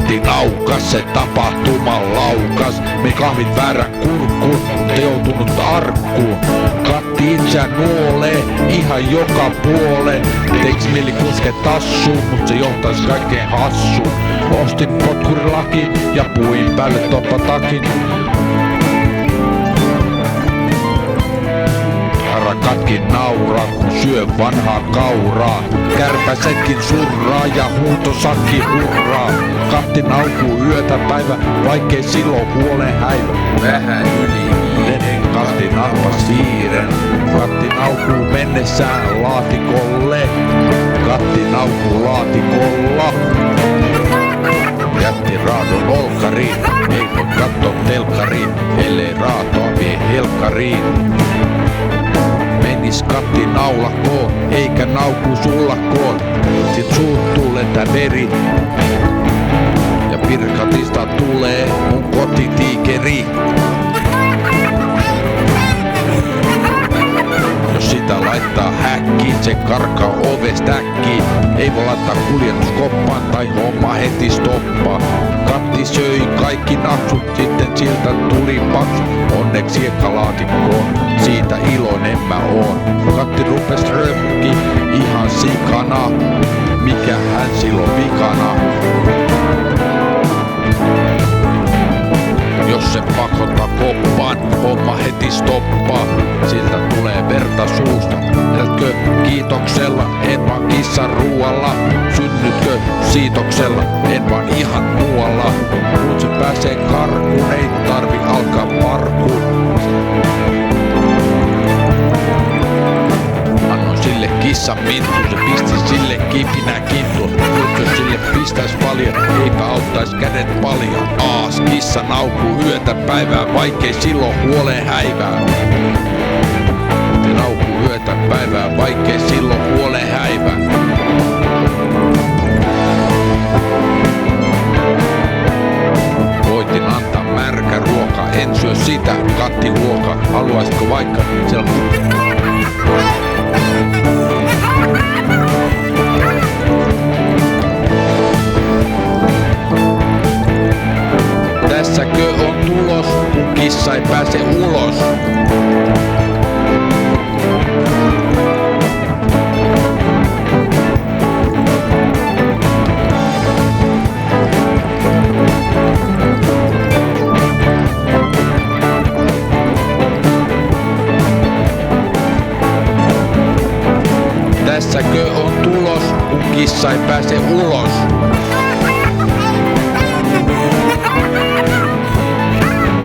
Katti naukas, se tapahtuma laukas. Me kahvit väärän kurkkuun, mutta joutunut arkkuun. Katti itseä nuolee ihan joka puoleen. Teiks mieli kuske tassuun, mut se johtais kaikkeen hassuun. Ostin potkurilaki ja puin päälle toppatakin. Katkin nauraa, kun syö vanhaa kauraa. Kärpäsetkin surraa ja huutosakki hurraa. Katti naukuu yötä päivä, vaikkei silloin huolen häivä. Vähän yli 5, Katti narpas siiren. Katti naukuu mennessään laatikolle. Katti naukuu laatikolla. Jätti raadon olkariin, ei voi katto telkkariin, ellei raatoa vie helkkariin. Menis Katti naulakoon, eikä nauku sullakoon. Sit suuttuu lentää veri. Ja Pirkatista tulee mun kotitiikeri. Jos sitä laittaa häkkiin, se karkaa ovesta äkkiin. Ei voi laittaa kuljetuskoppaan tai homma heti stoppaa. Katti söi kaikki naksut, sitten siltä tuli paksu. Onneksi hiekkalaatikkoon, siitä iloinen mä oon. Katti rupes röpki ihan sikana, mikä hän silloin vikana. Jos se pakottaa koppaan, homma heti stoppaa. Siltä tulee verta suusta. Elätkö kiitoksella, en vaan kissan ruualla. Synnytkö siitoksella, en vaan ihan muualla. Kun se pääsee karkuun, ei tarvi alkaa parkuun. Annoin sille kissan minttu, se pisti sille kipinä kinttuun. Nyt jos sille pistäis paljon, eipä auttais kädet paljon. Aas kissa naukuu yötä päivää, vaikkei silloin huoleen häivää. Se naukuu yötä päivää, vaikkei silloin huoleen häivää. Voitin antaa märkä ruoka, en syö sitä, Katti huoka. Haluaisitko vaikka Tässäkö on tulos, kun kissa ei pääse ulos? Tässäkö on tulos, kun kissa ei pääse ulos?